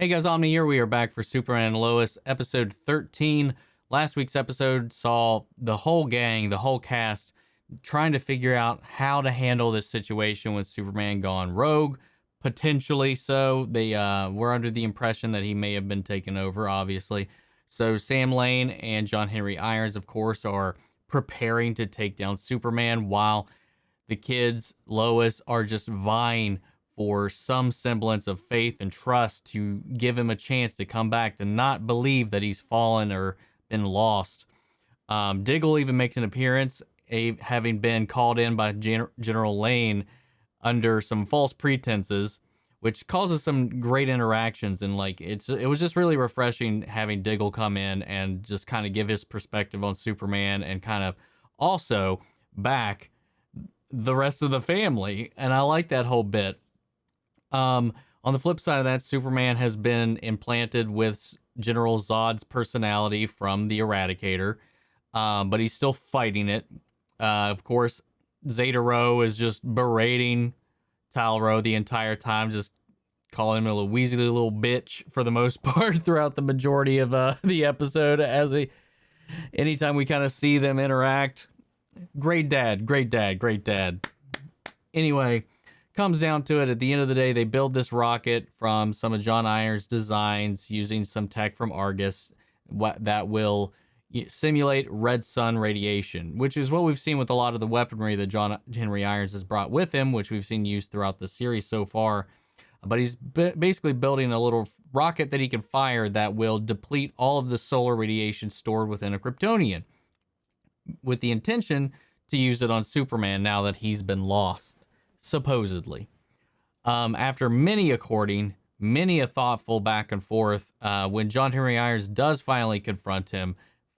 Hey guys, Omni here. We are back for Superman and Lois, episode 13. Last week's episode saw the whole gang, the whole cast, trying to figure out how to handle this situation with Superman gone rogue. Potentially so. They were under the impression that he may have been taken over, obviously. So Sam Lane and John Henry Irons, of course, are preparing to take down Superman while the kids, Lois, are just vying for some semblance of faith and trust to give him a chance to come back, to not believe that he's fallen or been lost. Diggle even makes an appearance, having been called in by General Lane under some false pretenses, which causes some great interactions. And like it was just really refreshing having Diggle come in and just kind of give his perspective on Superman and kind of also back the rest of the family. And I like that whole bit. On the flip side of that, Superman has been implanted with General Zod's personality from the Eradicator, but he's still fighting it. Of course, Zeta-Ro is just berating Tal-Ro the entire time, just calling him a little wheezy little bitch for the most part throughout the majority of the episode. Anytime we kind of see them interact, great dad. Anyway, comes down to it, at the end of the day, they build this rocket from some of John Irons' designs using some tech from Argus that will simulate red sun radiation, which is what we've seen with a lot of the weaponry that John Henry Irons has brought with him, which we've seen used throughout the series so far. But he's basically building a little rocket that he can fire that will deplete all of the solar radiation stored within a Kryptonian, with the intention to use it on Superman now that he's been lost. Supposedly. After many a courting, many a thoughtful back and forth, when John Henry Irons does finally confront him,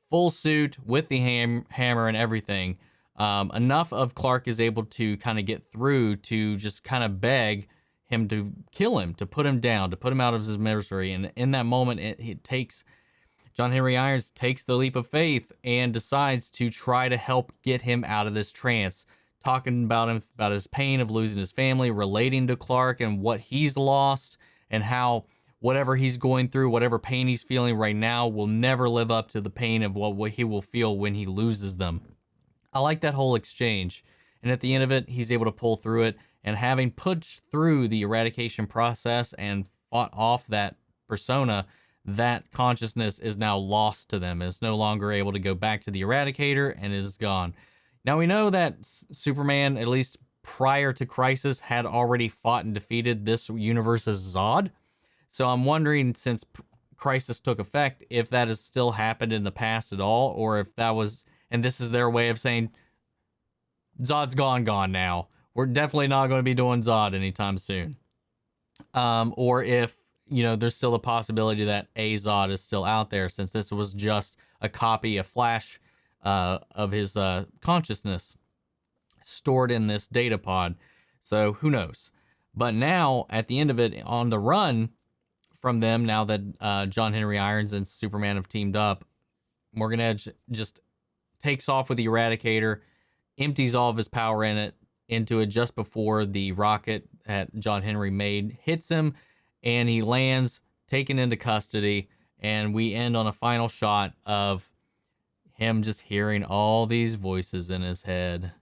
full suit with the hammer and everything, enough of Clark is able to kind of get through to just kind of beg him to kill him, to put him down, to put him out of his misery. And in that moment, it takes John Henry Irons takes the leap of faith and decides to try to help get him out of this trance, talking about his pain of losing his family, relating to Clark and what he's lost, and how whatever he's going through, whatever pain he's feeling right now, will never live up to the pain of what he will feel when he loses them. I like that whole exchange. And at the end of it, he's able to pull through it, and having pushed through the eradication process and fought off that persona, that consciousness is now lost to them. It's no longer able to go back to the Eradicator, and it is gone. Now, we know that Superman, at least prior to Crisis, had already fought and defeated this universe's Zod. So I'm wondering, since Crisis took effect, if that has still happened in the past at all, or if that was, and this is their way of saying, Zod's gone now. We're definitely not going to be doing Zod anytime soon. Or if, there's still a possibility that a Zod is still out there, since this was just a copy, a flash of his consciousness stored in this data pod. So who knows? But now, at the end of it, on the run from them, now that John Henry Irons and Superman have teamed up, Morgan Edge just takes off with the Eradicator, empties all of his power into it just before the rocket that John Henry made hits him, and he lands, taken into custody, and we end on a final shot of him just hearing all these voices in his head.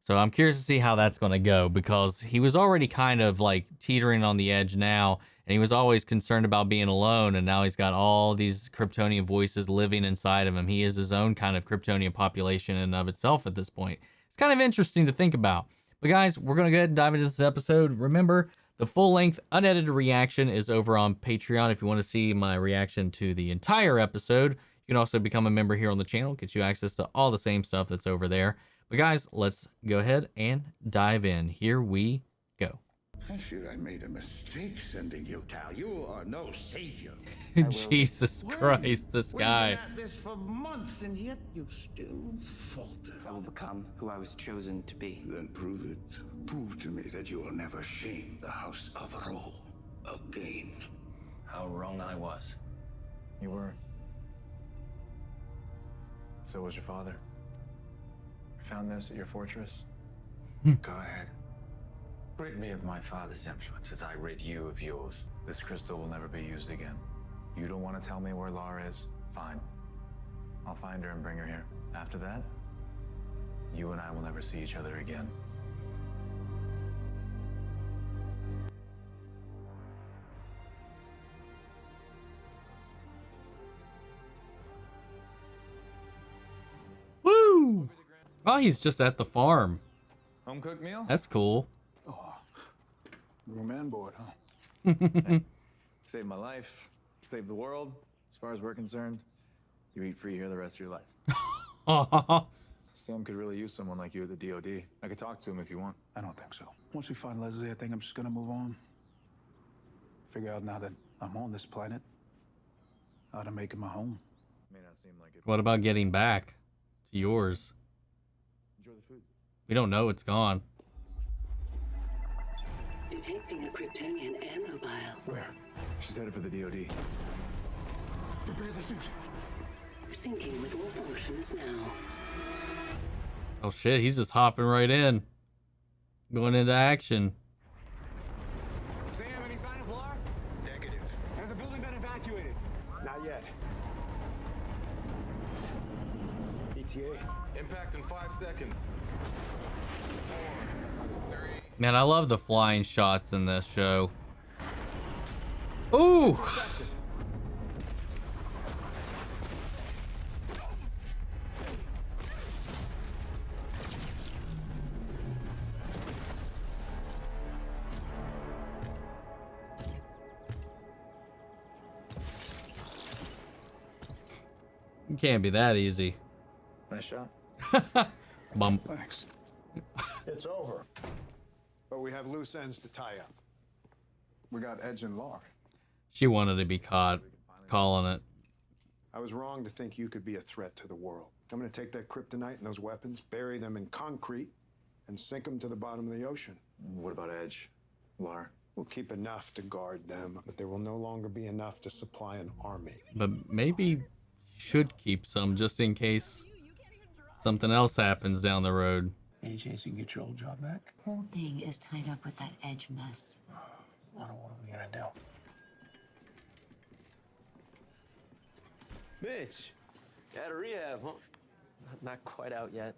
So I'm curious to see how that's going to go, because he was already kind of like teetering on the edge now, and he was always concerned about being alone, and now he's got all these Kryptonian voices living inside of him. He is his own kind of Kryptonian population in and of itself at this point. It's kind of interesting to think about. But guys, we're going to go ahead and dive into this episode. Remember, the full-length, unedited reaction is over on Patreon. If you want to see my reaction to the entire episode, you can also become a member here on the channel, get you access to all the same stuff that's over there. But guys, let's go ahead and dive in. Here we go. I fear I made a mistake sending you, Tal. You are no savior. Jesus Christ, this guy. We've been at this for months, and yet you still falter. I will become who I was chosen to be. Then prove it. Prove to me that you will never shame the House of Ro again. How wrong I was. You were. So was your father. I found this at your fortress. Go ahead. Bring me of my father's influence as I rid you of yours. This crystal will never be used again. You don't want to tell me where Lara is? Fine. I'll find her and bring her here. After that, you and I will never see each other again. Woo! Oh, he's just at the farm. Home cooked meal? That's cool. Oh, you're a man board, huh? Hey, saved my life, saved the world. As far as we're concerned, you eat free here the rest of your life. Sam could really use someone like you at the DOD. I could talk to him if you want. I don't think so. Once we find Leslie, I think I'm just gonna move on. Figure out now that I'm on this planet, how to make it my home. May not seem like it. What about getting back to yours? Enjoy the food. We don't know it's gone. Detecting a Kryptonian ammo vial. Where? She's headed for the DOD. Prepare the suit. Syncing with all functions now. Oh shit, he's just hopping right in. Going into action. Sam, any sign of Lara? Negative. Has the building been evacuated? Not yet. ETA. Impact in 5 seconds. 4, 3. Man, I love the flying shots in this show. Ooh! It can't be that easy. Nice shot. Bump. Thanks. It's over. But we have loose ends to tie up. We got Edge and Lar. She wanted to be caught calling it. I was wrong to think you could be a threat to the world. I'm gonna take that kryptonite and those weapons, bury them in concrete, and sink them to the bottom of the ocean. What about Edge? Lar? We'll keep enough to guard them, but there will no longer be enough to supply an army. But maybe you should keep some just in case something else happens down the road. Any chance you can get your old job back? Whole thing is tied up with that Edge mess. I don't know what we're gonna do. Bitch, out of rehab, huh? Not quite out yet.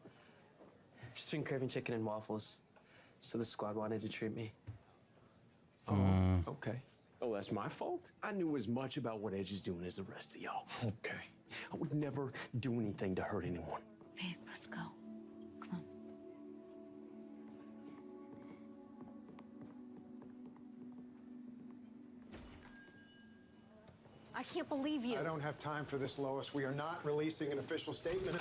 Just been craving chicken and waffles. So the squad wanted to treat me. Oh, okay. Oh, that's my fault? I knew as much about what Edge is doing as the rest of y'all. Okay. I would never do anything to hurt anyone. Babe, let's go. Come on. I can't believe you. I don't have time for this, Lois. We are not releasing an official statement.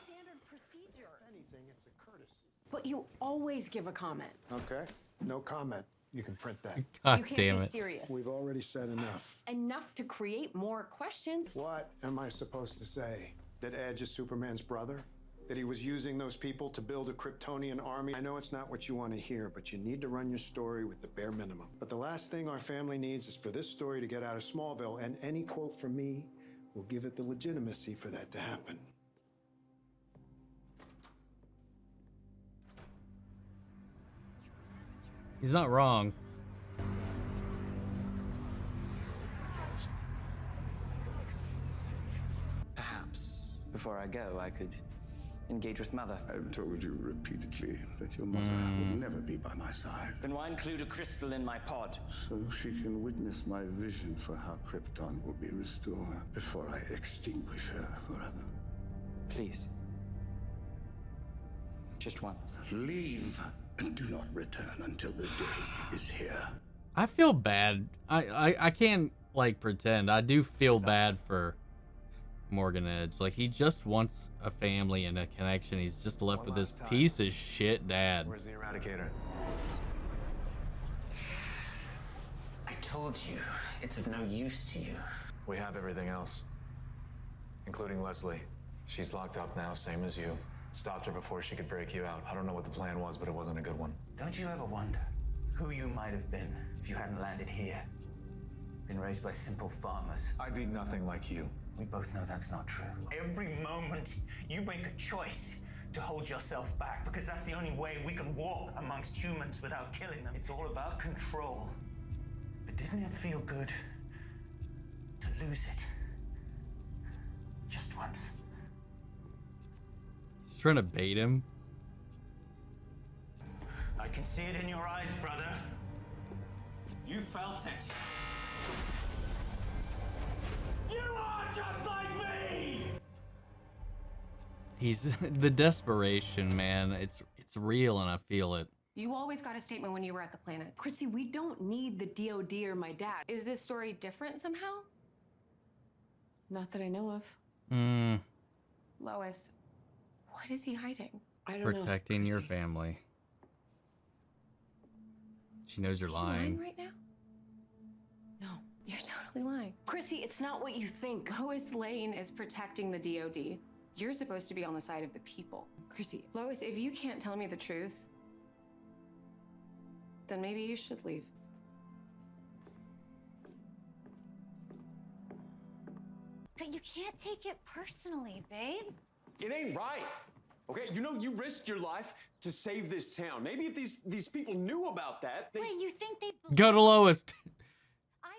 Standard procedure. If anything, it's a courtesy. But you always give a comment. Okay? No comment. You can print that. God You can't damn be it. serious. We've already said enough. Enough to create more questions. What am I supposed to say? That Edge is Superman's brother? That he was using those people to build a Kryptonian army? I know it's not what you want to hear, but you need to run your story with the bare minimum. But the last thing our family needs is for this story to get out of Smallville, and any quote from me will give it the legitimacy for that to happen. He's not wrong. Perhaps, before I go, I could engage with Mother. I've told you repeatedly that your mother will never be by my side. Then why include a crystal in my pod? So she can witness my vision for how Krypton will be restored before I extinguish her forever. Please. Just once. Leave and do not return until the day is here. I feel bad. I can't like pretend. I do feel bad for Morgan Edge. Like, he just wants a family and a connection. He's just left with this piece of shit dad. Where's the Eradicator? I told you, it's of no use to you. We have everything else, including Leslie. She's locked up now, same as you. Stopped her before she could break you out. I don't know what the plan was, but it wasn't a good one. Don't you ever wonder who you might have been if you hadn't landed here? Been raised by simple farmers. I'd be nothing like you. We both know that's not true. Every moment you make a choice to hold yourself back, because that's the only way we can walk amongst humans without killing them. It's all about control. But didn't it feel good to lose it? Just once. He's trying to bait him. I can see it in your eyes, brother. You felt it. You are just like me! He's the desperation, man. It's real, and I feel it. You always got a statement when you were at the planet. Chrissy, we don't need the DOD or my dad. Is this story different somehow? Not that I know of. Lois, what is he hiding? I don't know. Protecting your Chrissy. family. She knows you're Are you lying lying. right now? No, you're totally lying. Chrissy, it's not what you think. Lois Lane is protecting the DOD. You're supposed to be on the side of the people. Chrissy, Lois, if you can't tell me the truth, then maybe you should leave. But you can't take it personally, babe. It ain't right. Okay, you know you risked your life to save this town. Maybe if these people knew about that, they... Wait, you think they Go to Lois.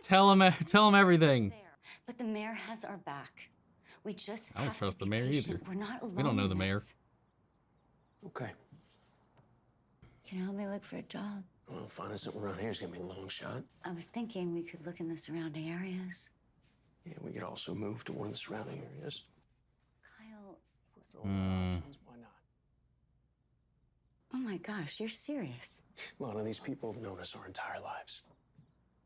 Tell him everything. But the mayor has our back. We just I don't have to trust the be mayor patient. either. We're not alone. We don't know in the mayor. this. Okay. Can you help me look for a job? Well, finding something around here is gonna be a long shot. I was thinking we could look in the surrounding areas. Yeah, we could also move to one of the surrounding areas. Kyle, If we're throwing out options, why not? oh my gosh, you're serious. A lot of these people have known us our entire lives.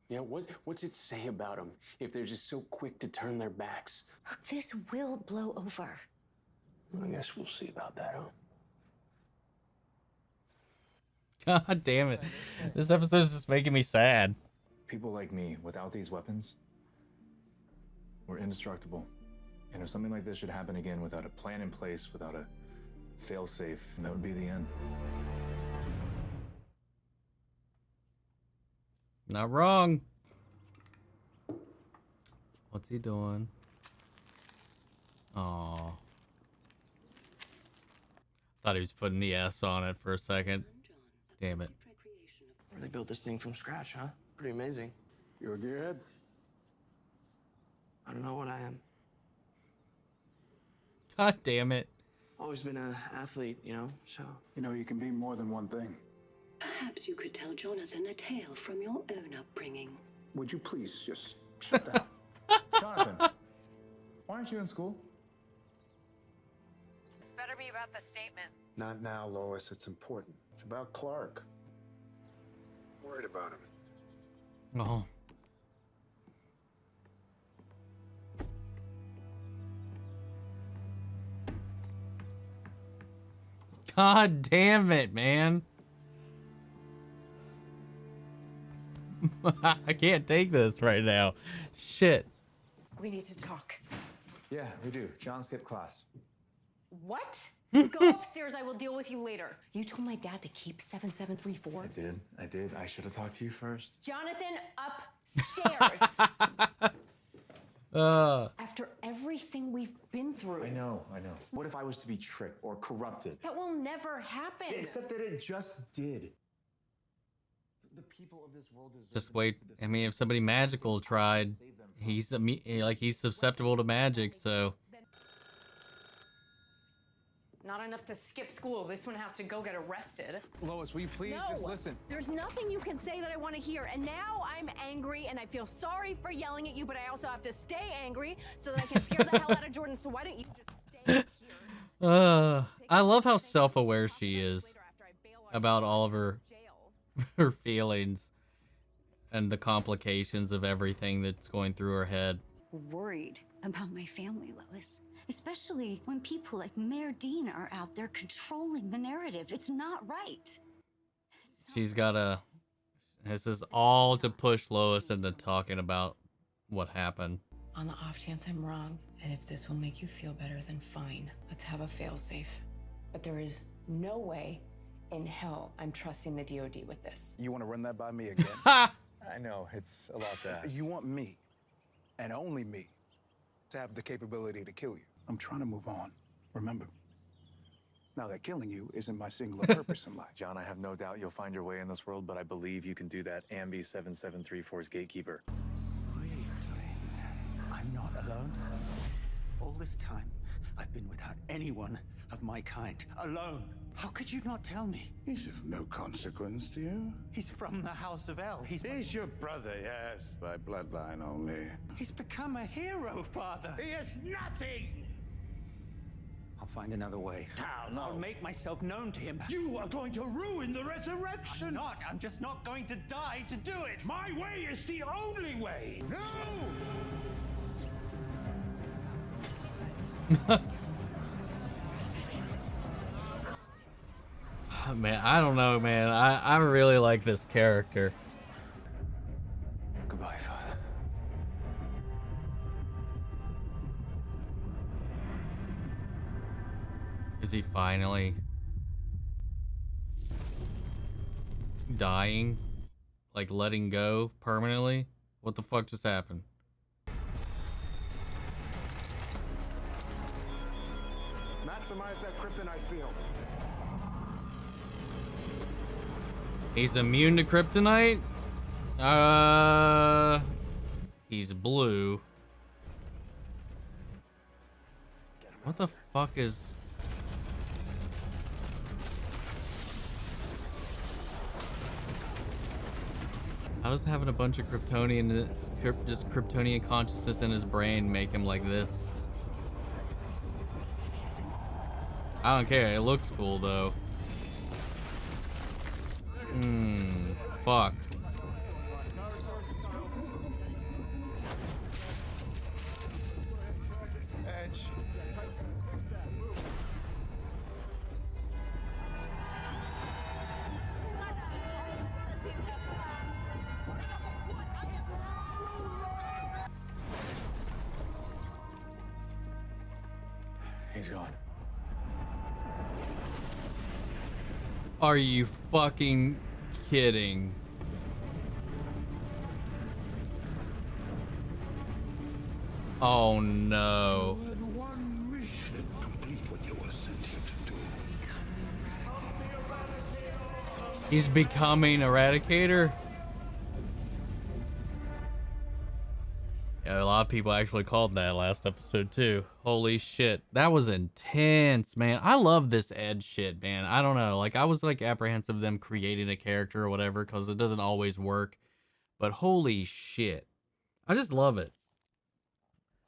Yeah, what's it say about them if they're just so quick to turn their backs? Look, this will blow over. I guess we'll see about that, huh? God damn it. This episode's just making me sad. People like me, without these weapons, we're indestructible. And if something like this should happen again without a plan in place, without a fail-safe, that would be the end. Not wrong. What's he doing? Oh. Thought he was putting the S on it for a second. Damn it. They built this thing from scratch, huh? Pretty amazing. You're a gearhead? I don't know what I am. God damn it. Always been an athlete, you know, so... You know, you can be more than one thing. Perhaps you could tell Jonathan a tale from your own upbringing. Would you please just shut down? Jonathan, why aren't you in school? This better be about the statement. Not now, Lois. It's important. It's about Clark. Worried about him. Oh. God damn it, man. I can't take this right now. Shit. We need to talk. Yeah, we do. John skipped class. What? Go upstairs. I will deal with you later. You told my dad to keep 7734. I did. I should have talked to you first. Jonathan, upstairs. After everything we've been through. I know. What if I was to be tricked or corrupted? That will never happen. Except that it just did. The people of this world deserve Just wait. I mean, if somebody magical tried, he's susceptible to magic, so. Not enough to skip school. This one has to go get arrested. Lois, will you please just listen? There's nothing you can say that I want to hear. And now I'm angry and I feel sorry for yelling at you, but I also have to stay angry so that I can scare the hell out of Jordan. So why don't you just stay here? I love how self-aware she is about all of her feelings and the complications of everything that's going through her head. Worried about my family, Lois. Especially when people like Mayor Dean are out there controlling the narrative. It's not right. She's got this is all to push Lois into talking about what happened. On the off chance I'm wrong, and if this will make you feel better, then fine. Let's have a failsafe. But there is no way in hell I'm trusting the DOD with this. You want to run that by me again? I know, it's a lot to ask. You want me, and only me, to have the capability to kill you. I'm trying to move on. Remember, Now that killing you isn't my singular purpose in life. John, I have no doubt you'll find your way in this world, but I believe you can do that. Ambi 7734's gatekeeper. I'm not alone. All this time, I've been without anyone of my kind. Alone. How could you not tell me? He's of no consequence to you. He's from the House of El. He's your brother, yes, by bloodline only. He's become a hero, Father. He is nothing! I'll find another way. Tal, no. I'll make myself known to him. You are going to ruin the resurrection! I'm not. I'm just not going to die to do it. My way is the only way! No! Man, I don't know, man. I really like this character. Goodbye, Father. Is he finally dying? Like letting go permanently? What the fuck just happened? Maximize that kryptonite field. He's immune to kryptonite? He's blue. What the fuck is... How does having a bunch of Kryptonian, just Kryptonian consciousness in his brain make him like this? I don't care, it looks cool though. Fuck. Edge. He's gone. Are you fucking kidding? Oh no. You had one mission. Complete what you were sent here to do. He's becoming Eradicator? Yeah, a lot of people actually called that last episode too. Holy shit. That was intense, man. I love this Edge shit, man. I don't know. Like, I was like apprehensive of them creating a character or whatever because it doesn't always work. But holy shit. I just love it.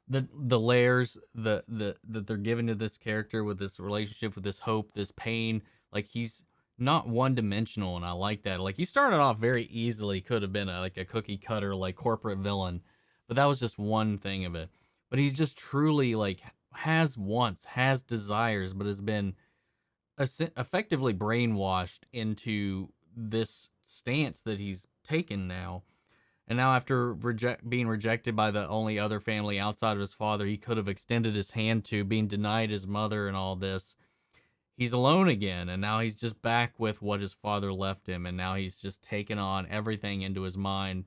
The layers that they're giving to this character with this relationship, with this hope, this pain. Like, he's not one-dimensional, and I like that. Like, he started off very easily, could have been like a cookie cutter, like corporate villain. But that was just one thing of it. But he's just truly, like, has wants, has desires, but has been effectively brainwashed into this stance that he's taken now. And now after being rejected by the only other family outside of his father he could have extended his hand to, being denied his mother and all this, he's alone again. And now he's just back with what his father left him. And now he's just taken on everything into his mind.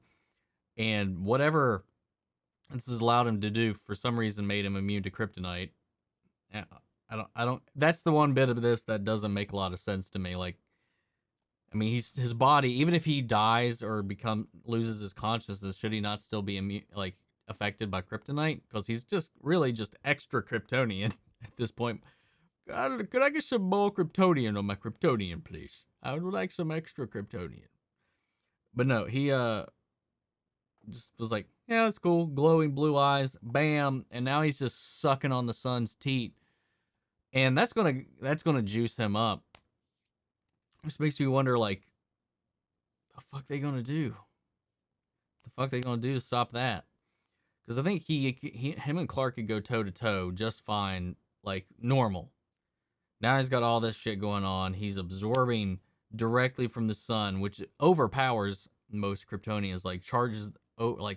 And whatever this has allowed him to do, for some reason, made him immune to kryptonite. I don't. That's the one bit of this that doesn't make a lot of sense to me. Like, I mean, his body, even if he dies or loses his consciousness, should he not still be immune, like affected by kryptonite? Because he's just really just extra Kryptonian at this point. Could I get some more Kryptonian on my Kryptonian, please? I would like some extra Kryptonian. But no, he just was like, yeah, that's cool. Glowing blue eyes, bam, and now he's just sucking on the sun's teat, and that's gonna juice him up. Which makes me wonder, like, the fuck they gonna do? The fuck they gonna do to stop that? Because I think him and Clark could go toe to toe just fine, like normal. Now he's got all this shit going on. He's absorbing directly from the sun, which overpowers most Kryptonians, like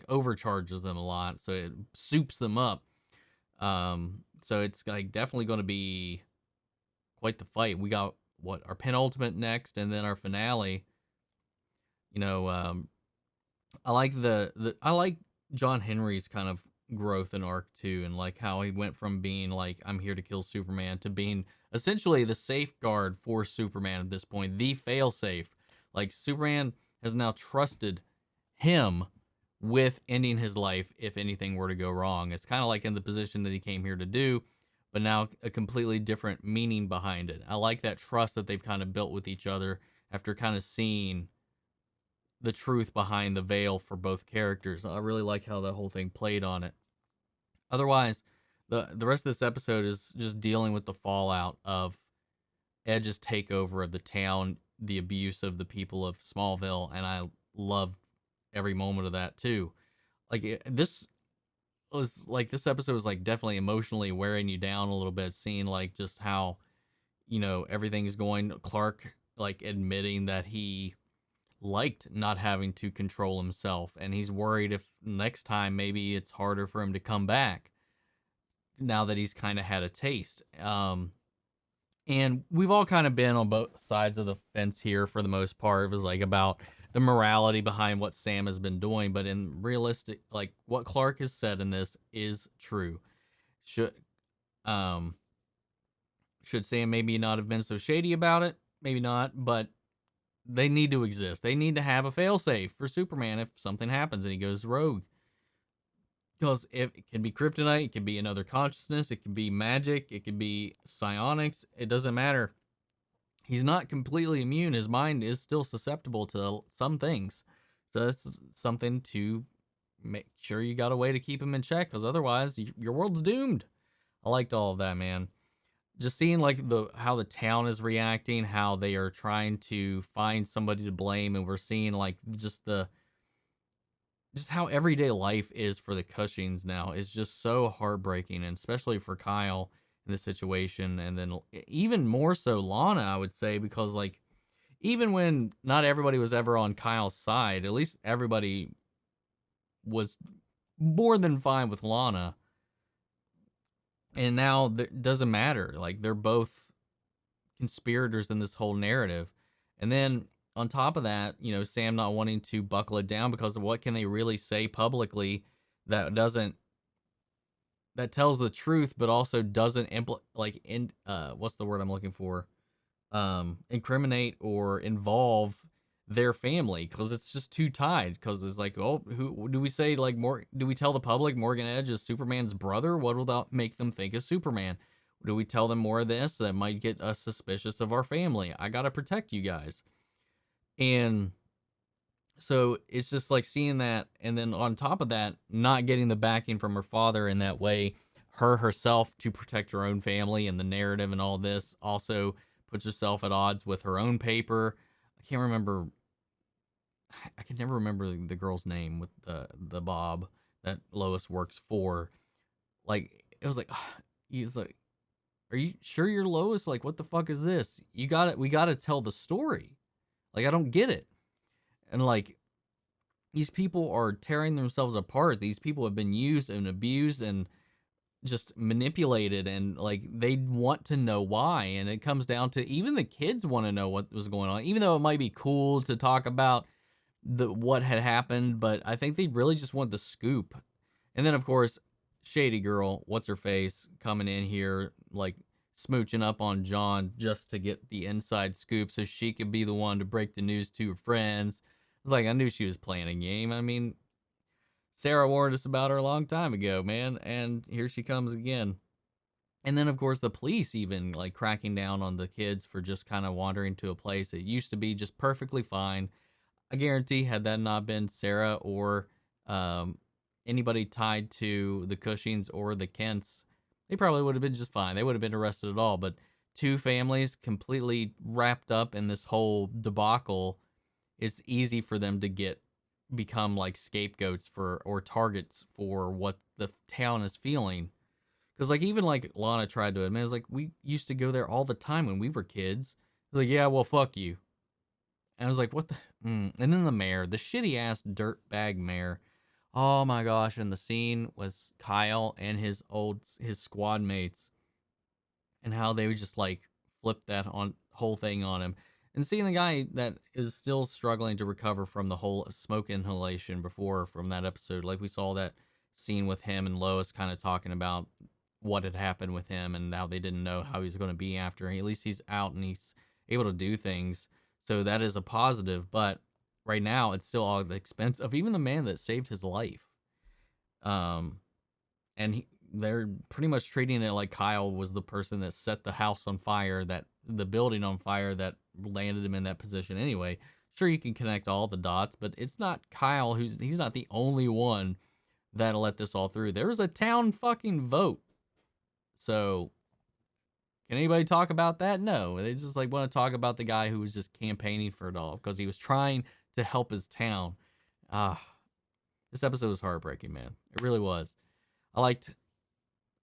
overcharges them a lot, so it soups them up. So it's like definitely going to be quite the fight. We got our penultimate next, and then our finale. You know, I like I like John Henry's kind of growth and arc too, and like how he went from being like, I'm here to kill Superman, to being essentially the safeguard for Superman at this point, the failsafe. Like, Superman has now trusted him with ending his life if anything were to go wrong. It's kind of like in the position that he came here to do, but now a completely different meaning behind it. I like that trust that they've kind of built with each other after kind of seeing the truth behind the veil for both characters. I really like how that whole thing played on it. Otherwise, the rest of this episode is just dealing with the fallout of Edge's takeover of the town, the abuse of the people of Smallville, and I love every moment of that too. Like, this episode was like definitely emotionally wearing you down a little bit, seeing like just how, everything's going. Clark like admitting that he liked not having to control himself, and he's worried if next time maybe it's harder for him to come back now that he's kind of had a taste. And we've all kind of been on both sides of the fence here for the most part. It was like about the morality behind what Sam has been doing, but in realistic, like what Clark has said in this is true. Should Sam maybe not have been so shady about it? Maybe not, but they need to exist. They need to have a failsafe for Superman if something happens and he goes rogue. Because it can be kryptonite, it can be another consciousness, it can be magic, it can be psionics, it doesn't matter. He's not completely immune. His mind is still susceptible to some things. So it's something to make sure you got a way to keep him in check, because otherwise your world's doomed. I liked all of that, man. Just seeing like how the town is reacting, how they are trying to find somebody to blame, and we're seeing like just how everyday life is for the Cushings now is just so heartbreaking, and especially for Kyle in this situation, and then even more so Lana, I would say, because like even when not everybody was ever on Kyle's side, at least everybody was more than fine with Lana. And now it doesn't matter. Like, they're both conspirators in this whole narrative. And then on top of that, Sam not wanting to buckle it down because of what can they really say publicly that tells the truth, but also doesn't what's the word I'm looking for? Incriminate or involve their family, because it's just too tied. Because it's like, oh, who do we say, like, more? Do we tell the public Morgan Edge is Superman's brother? What will that make them think is Superman? Do we tell them more of this that might get us suspicious of our family? I gotta protect you guys. And so it's just like seeing that, and then on top of that, not getting the backing from her father in that way, herself to protect her own family and the narrative and all this, also puts herself at odds with her own paper. I can never remember the girl's name with the Bob that Lois works for. Like, it was like, he's like, are you sure you're Lois? Like, what the fuck is this? We gotta tell the story. Like, I don't get it. And like, these people are tearing themselves apart. These people have been used and abused and just manipulated, and like, they want to know why. And it comes down to even the kids want to know what was going on, even though it might be cool to talk about what had happened, but I think they really just want the scoop. And then of course, shady girl, what's her face, coming in here like smooching up on John just to get the inside scoop so she could be the one to break the news to her friends. It's like, I knew she was playing a game. I mean, Sarah warned us about her a long time ago, man, and here she comes again. And then of course the police even like cracking down on the kids for just kind of wandering to a place that used to be just perfectly fine. I guarantee, had that not been Sarah or anybody tied to the Cushings or the Kents, they probably would have been just fine. They would have been arrested at all. But two families completely wrapped up in this whole debacle, it's easy for them to become like scapegoats or targets for what the town is feeling. Because like, even like Lana tried to admit, it's like, we used to go there all the time when we were kids. It's like, yeah, well, fuck you. And I was like, what the? And then the mayor, the shitty ass dirtbag mayor. Oh my gosh. And the scene was Kyle and his squad mates, and how they would just like flip that whole thing on him. And seeing the guy that is still struggling to recover from the whole smoke inhalation from that episode. Like, we saw that scene with him and Lois kind of talking about what had happened with him and how they didn't know how he was going to be after. At least he's out and he's able to do things. So that is a positive. But right now, it's still all at the expense of even the man that saved his life. And they're pretty much treating it like Kyle was the person that set the house on fire, that the building on fire that landed him in that position anyway. Sure, you can connect all the dots, but it's not Kyle he's not the only one that'll let this all through. There was a town fucking vote. So can anybody talk about that? No. They just like want to talk about the guy who was just campaigning for it all because he was trying to help his town. This episode was heartbreaking, man. It really was. I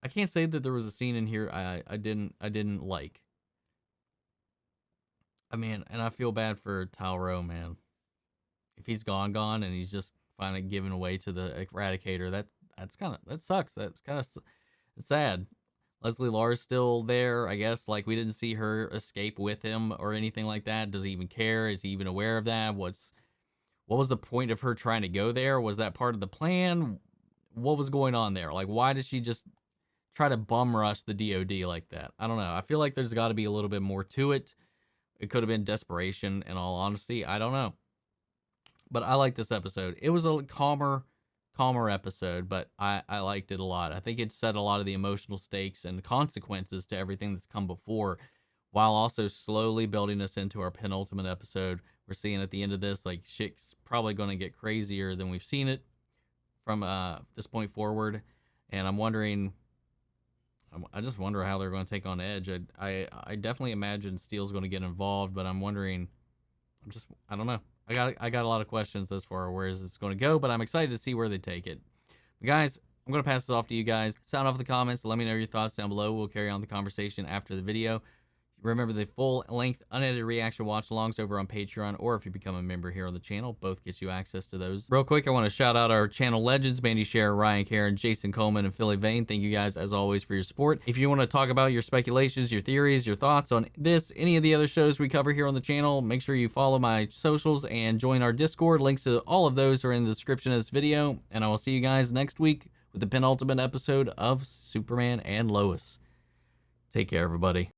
can't say that there was a scene in here I didn't like. I mean, and I feel bad for Tal-Ro, man. If he's gone, and he's just finally given away to the Eradicator, that sucks. That's kind of sad. Leslie Lar's still there, I guess. Like, we didn't see her escape with him or anything like that. Does he even care? Is he even aware of that? What was the point of her trying to go there? Was that part of the plan? What was going on there? Like, why did she just try to bum rush the DOD like that? I don't know. I feel like there's got to be a little bit more to it. It could have been desperation, in all honesty. I don't know. But I like this episode. It was a calmer episode, but I liked it a lot. I think it set a lot of the emotional stakes and consequences to everything that's come before, while also slowly building us into our penultimate episode. We're seeing at the end of this, like, shit's probably going to get crazier than we've seen it from this point forward. And I just wonder how they're going to take on Edge. I definitely imagine Steele's going to get involved, but I'm wondering. I don't know. I got a lot of questions as far as where is this going to go, but I'm excited to see where they take it. But guys, I'm going to pass this off to you guys. Sound off in the comments. Let me know your thoughts down below. We'll carry on the conversation after the video. Remember, the full-length, unedited reaction watch-alongs over on Patreon, or if you become a member here on the channel, both get you access to those. Real quick, I want to shout out our channel legends, Mandy Scher, Ryan Karen, Jason Coleman, and Philly Vane. Thank you guys, as always, for your support. If you want to talk about your speculations, your theories, your thoughts on this, any of the other shows we cover here on the channel, make sure you follow my socials and join our Discord. Links to all of those are in the description of this video, and I will see you guys next week with the penultimate episode of Superman and Lois. Take care, everybody.